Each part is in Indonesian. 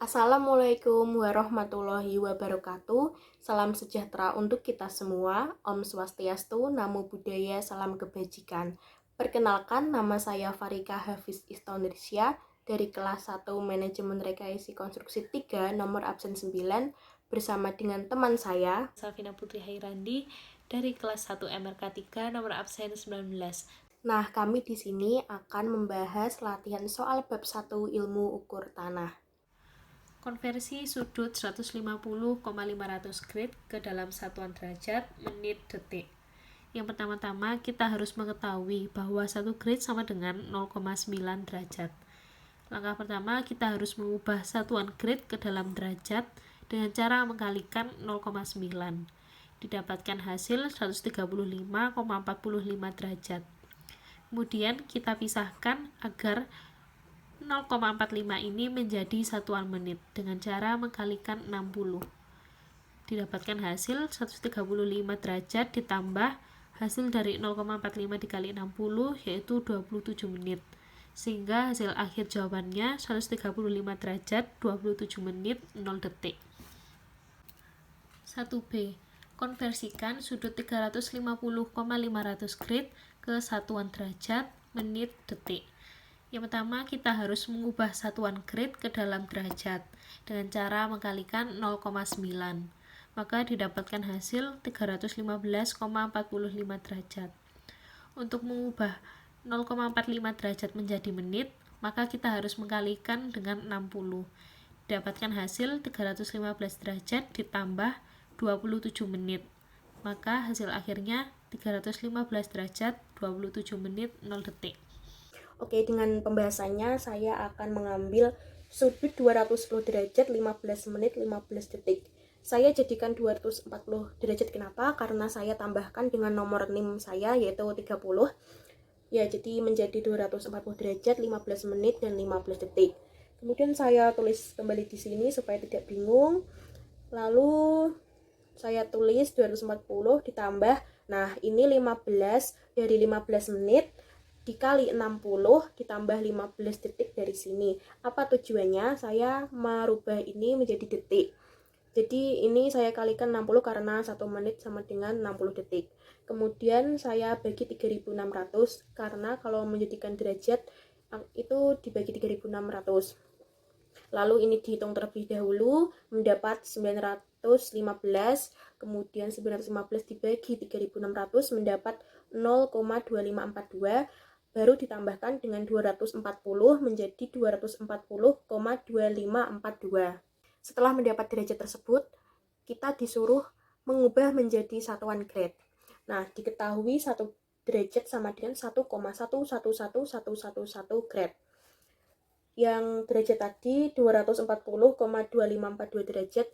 Assalamualaikum warahmatullahi wabarakatuh. Salam sejahtera untuk kita semua. Om Swastiastu, Namo Buddhaya, salam kebajikan. Perkenalkan, nama saya Farika Hafiz Istondirsyah dari kelas 1 Manajemen Rekayasa Konstruksi 3 nomor absen 9 bersama dengan teman saya Safina Putri Hairandi dari kelas 1 MRK 3 nomor absen 19. Nah, kami di sini akan membahas latihan soal bab 1 ilmu ukur tanah. Konversi sudut 150,500 grade ke dalam satuan derajat, menit, detik. Yang pertama-tama kita harus mengetahui bahwa 1 grade sama dengan 0,9 derajat. Langkah pertama kita harus mengubah satuan grade ke dalam derajat dengan cara mengkalikan 0,9. Didapatkan hasil 135,45 derajat. Kemudian kita pisahkan agar 0,45 ini menjadi satuan menit dengan cara mengkalikan 60. Didapatkan hasil 135 derajat ditambah hasil dari 0,45 dikali 60 yaitu 27 menit. Sehingga hasil akhir jawabannya 135 derajat 27 menit 0 detik. 1B. Konversikan sudut 350,500 grade ke satuan derajat, menit, detik. Yang pertama, kita harus mengubah satuan grade ke dalam derajat dengan cara mengkalikan 0,9. Maka didapatkan hasil 315,45 derajat. Untuk mengubah 0,45 derajat menjadi menit, maka kita harus mengkalikan dengan 60. Didapatkan hasil 315 derajat ditambah 27 menit. Maka hasil akhirnya 315 derajat 27 menit 0 detik. Oke, dengan pembahasannya saya akan mengambil sudut 210 derajat 15 menit 15 detik. Saya jadikan 240 derajat, kenapa? Karena saya tambahkan dengan nomor NIM saya yaitu 30. Ya, jadi menjadi 240 derajat 15 menit dan 15 detik. Kemudian saya tulis kembali di sini supaya tidak bingung. Lalu saya tulis 240 ditambah, nah ini 15 dari 15 menit dikali 60 ditambah 15 detik dari sini. Apa tujuannya? Saya merubah ini menjadi detik. Jadi ini saya kalikan 60 karena 1 menit sama dengan 60 detik. Kemudian saya bagi 3600 karena kalau menjadikan derajat itu dibagi 3600. Lalu ini dihitung terlebih dahulu, mendapat 915, kemudian 915 dibagi 3600 mendapat 0,2542, baru ditambahkan dengan 240 menjadi 240,2542. Setelah mendapat derajat tersebut, kita disuruh mengubah menjadi satuan grade. Nah, diketahui 1 derajat sama dengan 1,111111 grade. Yang derajat tadi 240,2542 derajat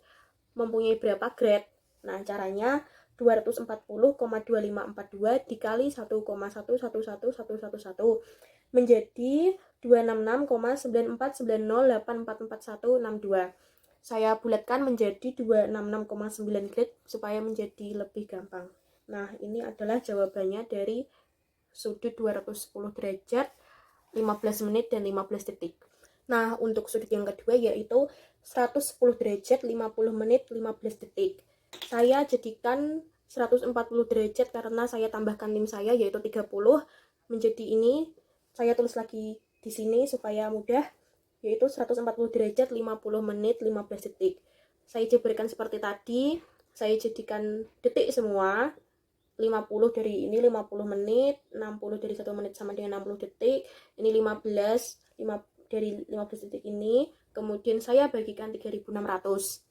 mempunyai berapa grade? Nah, caranya 240,2542 dikali 1,111111 menjadi 266,9490844162. Saya bulatkan menjadi 266,9 grade supaya menjadi lebih gampang. Nah, ini adalah jawabannya dari sudut 210 derajat 15 menit dan 15 detik. Nah, untuk sudut yang kedua yaitu 110 derajat 50 menit 15 detik. Saya jadikan 140 derajat karena saya tambahkan NIM saya yaitu 30 menjadi ini. Saya tulis lagi di sini supaya mudah, yaitu 140 derajat 50 menit 15 detik. Saya jabarkan seperti tadi, saya jadikan detik semua. 50 dari ini 50 menit, 60 dari 1 menit sama dengan 60 detik. Ini 15 dari 15 detik ini, kemudian saya bagikan 3600.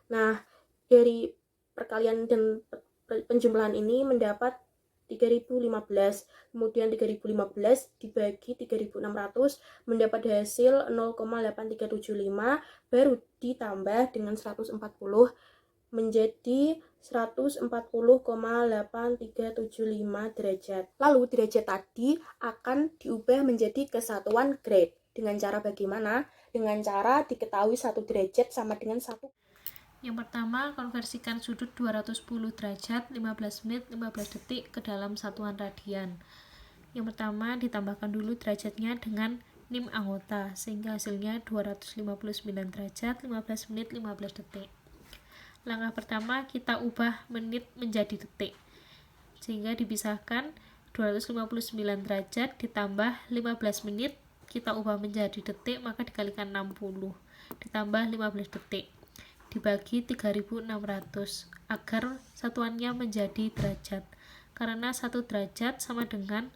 Nah, dari perkalian dan penjumlahan ini mendapat 3015, kemudian 3015 dibagi 3600 mendapat hasil 0,8375, baru ditambah dengan 140 menjadi 140,8375 derajat. Lalu derajat tadi akan diubah menjadi kesatuan grade. Dengan cara bagaimana? Dengan cara diketahui 1 derajat sama dengan 1. Yang pertama, konversikan sudut 210 derajat 15 menit 15 detik ke dalam satuan radian. Yang pertama, ditambahkan dulu derajatnya dengan NIM anggota, sehingga hasilnya 259 derajat, 15 menit, 15 detik. Langkah pertama, kita ubah menit menjadi detik, sehingga dipisahkan 259 derajat ditambah 15 menit, kita ubah menjadi detik, maka dikalikan 60, ditambah 15 detik, dibagi 3600, agar satuannya menjadi derajat, karena 1 derajat sama dengan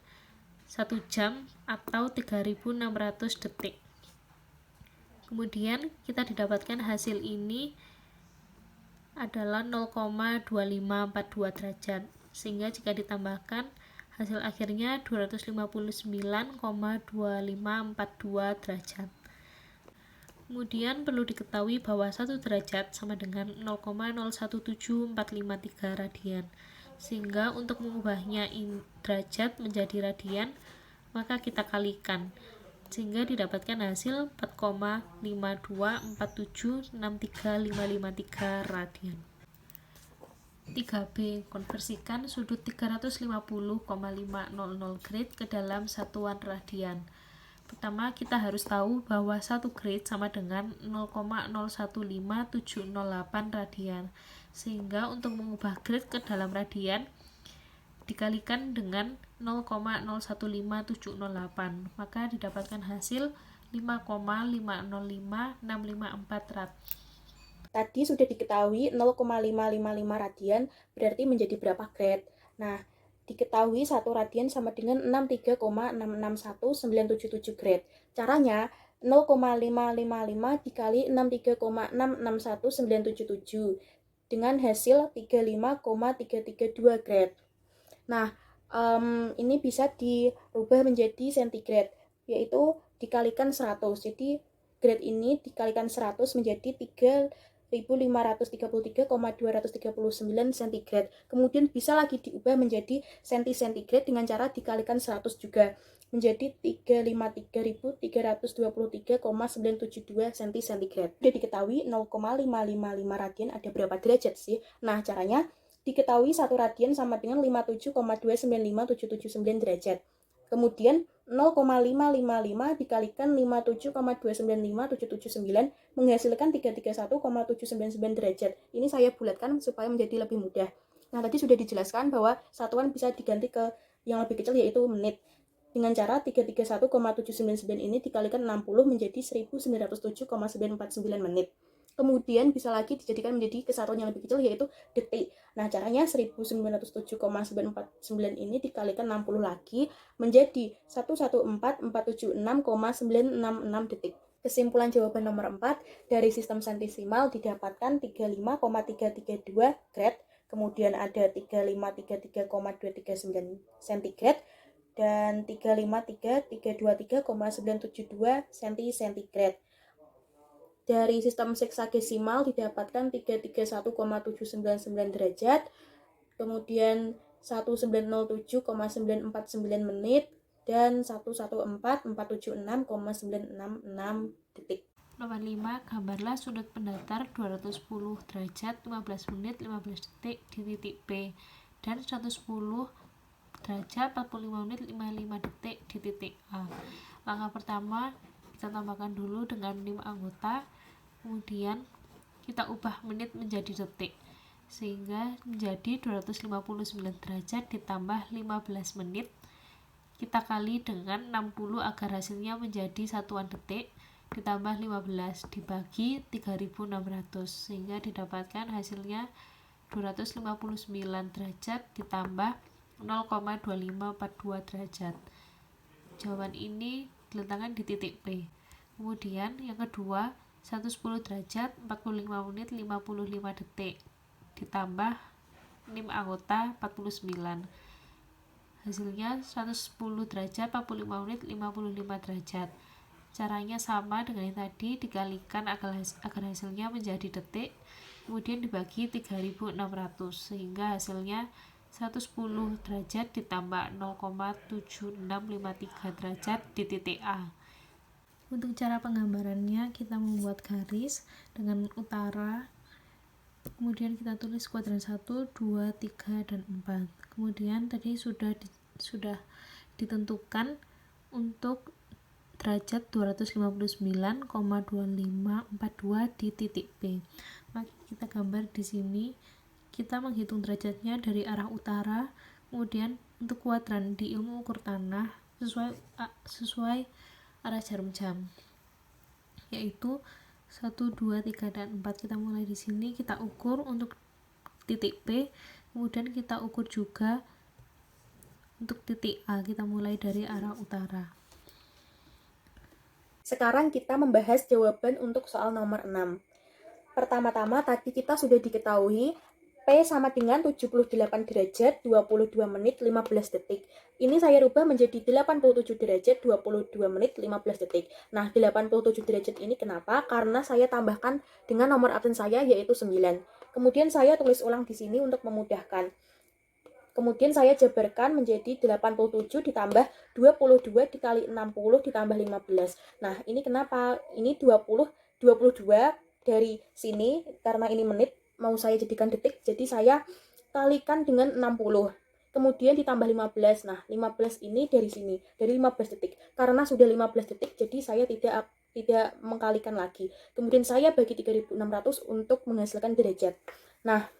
1 jam atau 3600 detik. Kemudian kita didapatkan hasil ini adalah 0,2542 derajat, sehingga jika ditambahkan hasil akhirnya 259,2542 derajat. Kemudian perlu diketahui bahwa 1 derajat sama dengan 0,017453 radian, sehingga untuk mengubahnya derajat menjadi radian, maka kita kalikan, sehingga didapatkan hasil 4,524763,553 radian. 3B. Konversikan sudut 350,500 grade ke dalam satuan radian. Pertama, kita harus tahu bahwa 1 grade sama dengan 0,015708 radian, sehingga untuk mengubah grade ke dalam radian dikalikan dengan 0,015708, maka didapatkan hasil 5,505654 rad. Tadi sudah diketahui 0,555 radian berarti menjadi berapa grade. Nah, diketahui 1 radian sama dengan 63,661977 grade. Caranya 0,555 dikali 63,661977 dengan hasil 35,332 grade. Nah, ini bisa dirubah menjadi sentigrade, yaitu dikalikan 100. Jadi grade ini dikalikan 100 menjadi 3533,239 centigrade. Kemudian bisa lagi diubah menjadi sentigrade dengan cara dikalikan 100 juga, menjadi 353.323,972 centigrade. Sudah diketahui 0,555 radian ada berapa derajat sih? Nah, caranya diketahui 1 radian sama dengan 57,295,779 derajat. Kemudian 0,555 dikalikan 57,295,779 menghasilkan 331,799 derajat. Ini saya bulatkan supaya menjadi lebih mudah. Nah, tadi sudah dijelaskan bahwa satuan bisa diganti ke yang lebih kecil, yaitu menit. Dengan cara 331,799 ini dikalikan 60 menjadi 1907,949 menit. Kemudian bisa lagi dijadikan menjadi kesatuan yang lebih kecil, yaitu detik. Nah, caranya 1907,949 ini dikalikan 60 lagi menjadi 114.476,966 detik. Kesimpulan jawaban nomor 4 dari sistem sentisimal didapatkan 35,332 grade, kemudian ada 3533,239 centigrade, dan 353323,972 centigrade. Dari sistem heksagesimal didapatkan 331,799 derajat, kemudian 1907,949 menit, dan 114.476,966 detik. Nomor 5, gambarlah sudut pendatar 210 derajat 15 menit 15 detik di titik B dan 110 derajat 45 menit 55 detik di titik A. Langkah pertama, kita tambahkan dulu dengan NIM anggota, kemudian kita ubah menit menjadi detik, sehingga menjadi 259 derajat ditambah 15 menit, kita kali dengan 60 agar hasilnya menjadi satuan detik, ditambah 15 dibagi 3600, sehingga didapatkan hasilnya 259 derajat ditambah 0,2542 derajat. Jawaban ini diletakkan di titik P. Kemudian yang kedua, 110 derajat 45 menit 55 detik ditambah NIM anggota 49, hasilnya 110 derajat 45 menit 55 derajat. Caranya sama dengan yang tadi, dikalikan agar hasilnya menjadi detik, kemudian dibagi 3600, sehingga hasilnya 110 derajat ditambah 0,7653 derajat di titik A. Untuk cara penggambarannya, kita membuat garis dengan utara, kemudian kita tulis kuadran 1, 2, 3, dan 4. Kemudian tadi sudah ditentukan untuk derajat 259,2542 di titik P. Maka kita gambar di sini, kita menghitung derajatnya dari arah utara. Kemudian untuk kuadran di ilmu ukur tanah sesuai arah jarum jam, yaitu 1, 2, 3, dan 4. Kita mulai di sini, kita ukur untuk titik P, kemudian kita ukur juga untuk titik A. Kita mulai dari arah utara. Sekarang kita membahas jawaban untuk soal nomor 6. Pertama-tama tadi kita sudah diketahui P sama dengan 78 derajat 22 menit 15 detik. Ini saya rubah menjadi 87 derajat 22 menit 15 detik. Nah, 87 derajat ini kenapa? Karena saya tambahkan dengan nomor absen saya yaitu 9. Kemudian saya tulis ulang di sini untuk memudahkan. Kemudian saya jabarkan menjadi 87 ditambah 22 dikali 60 ditambah 15. Nah, ini kenapa? Ini 22 dari sini, karena ini menit, mau saya jadikan detik, jadi saya kalikan dengan 60. Kemudian ditambah 15. Nah, 15 ini dari sini, dari 15 detik. Karena sudah 15 detik, jadi saya tidak mengkalikan lagi. Kemudian saya bagi 3600 untuk menghasilkan derajat. Nah,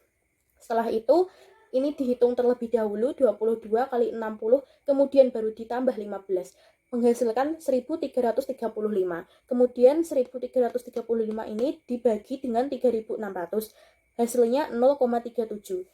setelah itu ini dihitung terlebih dahulu 22 kali 60, kemudian baru ditambah 15, menghasilkan 1335. Kemudian 1335 ini dibagi dengan 3600, hasilnya 0,37.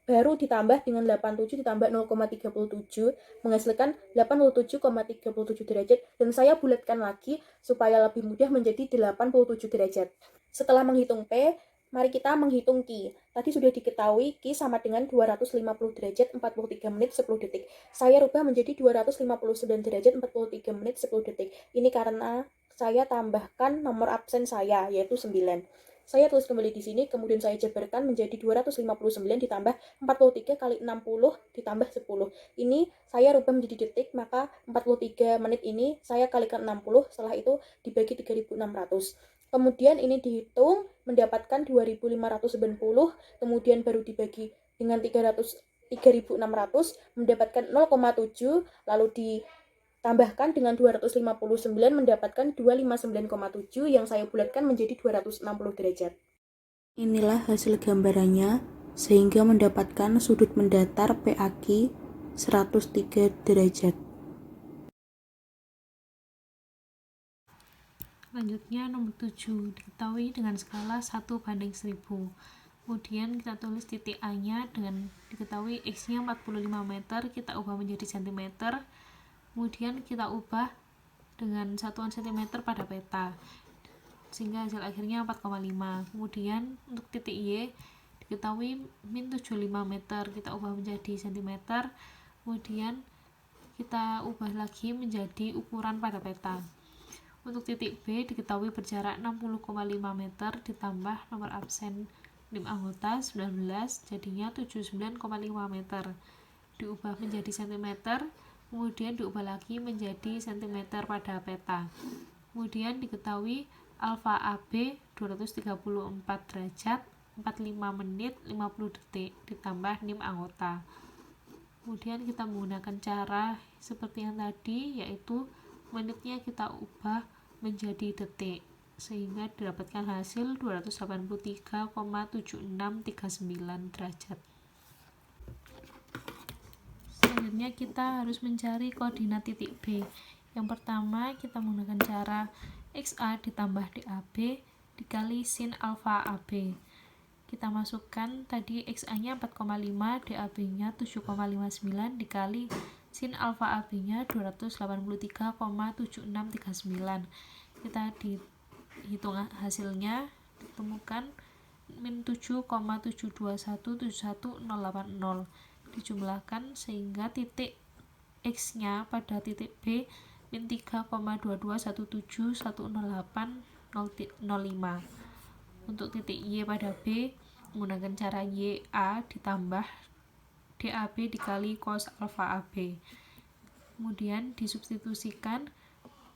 Baru ditambah dengan 87 ditambah 0,37, menghasilkan 87,37 derajat, dan saya bulatkan lagi supaya lebih mudah menjadi 87 derajat. Setelah menghitung P, mari kita menghitung Q. Tadi sudah diketahui Q sama dengan 250 derajat 43 menit 10 detik. Saya rubah menjadi 259 derajat 43 menit 10 detik. Ini karena saya tambahkan nomor absen saya, yaitu 9. Saya tulis kembali di sini, kemudian saya jabarkan menjadi 259 ditambah 43 kali 60 ditambah 10. Ini saya rubah menjadi detik, maka 43 menit ini saya kalikan 60, setelah itu dibagi 3600. Kemudian ini dihitung mendapatkan 2590, kemudian baru dibagi dengan 3600 mendapatkan 0,7, lalu ditambahkan dengan 259 mendapatkan 259,7 yang saya bulatkan menjadi 260 derajat. Inilah hasil gambarannya sehingga mendapatkan sudut mendatar PAQ 103 derajat. Selanjutnya nomor 7, diketahui dengan skala 1:1000. Kemudian kita tulis titik A-nya dengan diketahui X-nya 45 meter, kita ubah menjadi cm. Kemudian kita ubah dengan satuan cm pada peta, sehingga hasil akhirnya 4,5. Kemudian untuk titik Y diketahui min 75 meter, kita ubah menjadi cm. Kemudian kita ubah lagi menjadi ukuran pada peta. Untuk titik B diketahui berjarak 60,5 meter ditambah nomor absen NIM anggota 19, jadinya 79,5 meter. Diubah menjadi cm, kemudian diubah lagi menjadi cm pada peta. Kemudian diketahui alfa AB 234 derajat 45 menit 50 detik ditambah NIM anggota. Kemudian kita menggunakan cara seperti yang tadi, yaitu menitnya kita ubah menjadi detik, sehingga didapatkan hasil 283,7639 derajat. Selanjutnya kita harus mencari koordinat titik B. Yang pertama kita menggunakan cara XA ditambah DAB dikali sin alfa AB. Kita masukkan tadi XA-nya 4,5, DAB-nya 7,59 dikali sin alfa AB-nya 283,7639. Kita dihitung hasilnya, ditemukan min 7,7217180, dijumlahkan sehingga titik X-nya pada titik B min 3,2217108005. Untuk titik Y pada B menggunakan cara YA ditambah DAB dikali cos alfa AB. Kemudian disubstitusikan,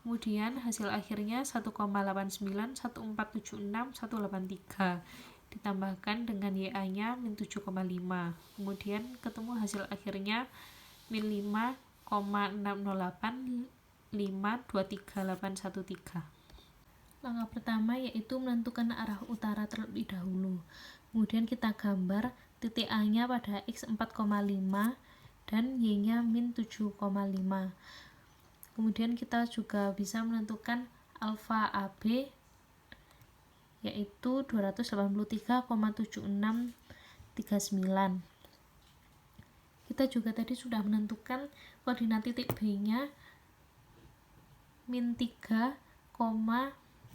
kemudian hasil akhirnya 1,891476,183 ditambahkan dengan YA nya min 7,5. Kemudian ketemu hasil akhirnya min 5,608 523,813. Langkah pertama yaitu menentukan arah utara terlebih dahulu. Kemudian kita gambar titik A-nya pada X 4,5 dan Y-nya min 7,5. Kemudian kita juga bisa menentukan alfa AB yaitu 283,7639. Kita juga tadi sudah menentukan koordinat titik B-nya min 3,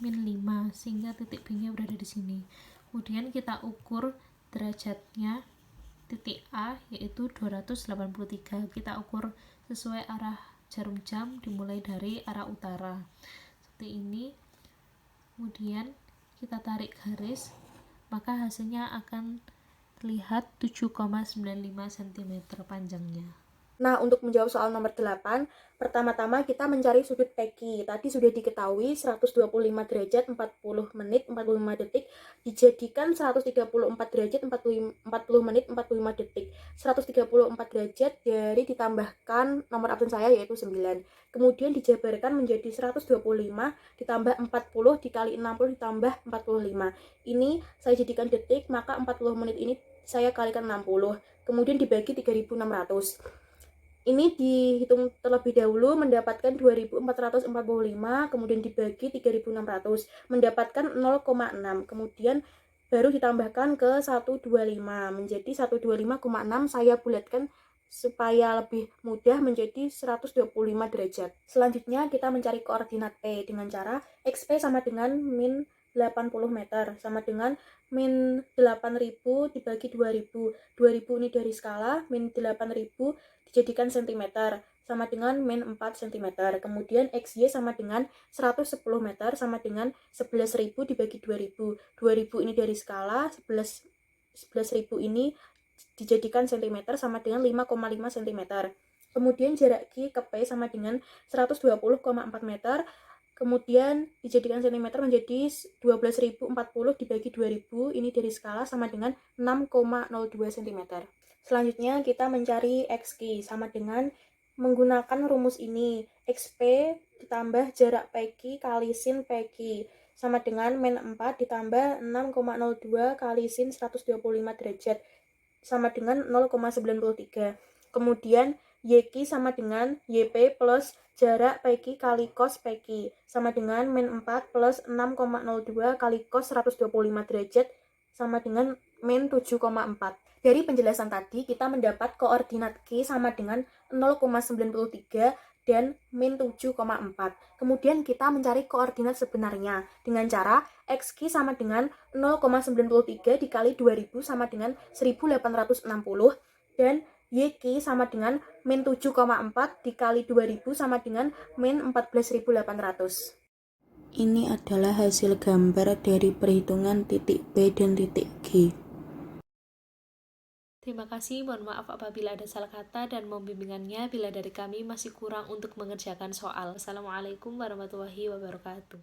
min 5, sehingga titik B-nya berada di sini. Kemudian kita ukur derajatnya titik A yaitu 283. Kita ukur sesuai arah jarum jam dimulai dari arah utara. Seperti ini. Kemudian kita tarik garis, maka hasilnya akan terlihat 7,95 cm panjangnya. Nah, untuk menjawab soal nomor 8, pertama-tama kita mencari sudut PQ. Tadi sudah diketahui 125 derajat 40 menit 45 detik dijadikan 134 derajat 40 menit 45 detik. 134 derajat dari ditambahkan nomor absen saya yaitu 9. Kemudian dijabarkan menjadi 125 ditambah 40 dikali 60 ditambah 45. Ini saya jadikan detik, maka 40 menit ini saya kalikan 60. Kemudian dibagi 3600. Ini dihitung terlebih dahulu mendapatkan 2445, kemudian dibagi 3600, mendapatkan 0,6. Kemudian baru ditambahkan ke 125 menjadi 125,6. Saya bulatkan supaya lebih mudah menjadi 125 derajat. Selanjutnya kita mencari koordinat P dengan cara XP sama dengan min 80 meter sama dengan min 8000 dibagi 2000. 2000 ini dari skala, min 8000 dijadikan cm sama dengan min 4 cm. Kemudian XY sama dengan 110 meter sama dengan 11.000 dibagi 2000. 2000 ini dari skala, 11.000 ini dijadikan cm sama dengan 5,5 cm. Kemudian jarak Q ke P sama dengan 120,4 meter. Kemudian dijadikan cm menjadi 12.040 dibagi 2000. Ini dari skala sama dengan 6,02 cm. Selanjutnya kita mencari XQ sama dengan menggunakan rumus ini. XP ditambah jarak PQ kali sin PQ sama dengan min 4 ditambah 6,02 kali sin 125 derajat sama dengan 0,93. Kemudian YQ sama dengan YP plus jarak PQ kali cos PQ sama dengan min 4 plus 6,02 kali cos 125 derajat sama dengan min 7,4. Dari penjelasan tadi kita mendapat koordinat Q sama dengan 0,93 dan min 7,4. Kemudian kita mencari koordinat sebenarnya dengan cara XQ sama dengan 0,93 dikali 2000 sama dengan 1860 dan YQ sama dengan min 7,4 dikali 2000 sama dengan min 14.800. Ini adalah hasil gambar dari perhitungan titik B dan titik G. Terima kasih, mohon maaf apabila ada salah kata dan mohon bimbingannya bila dari kami masih kurang untuk mengerjakan soal. Assalamualaikum warahmatullahi wabarakatuh.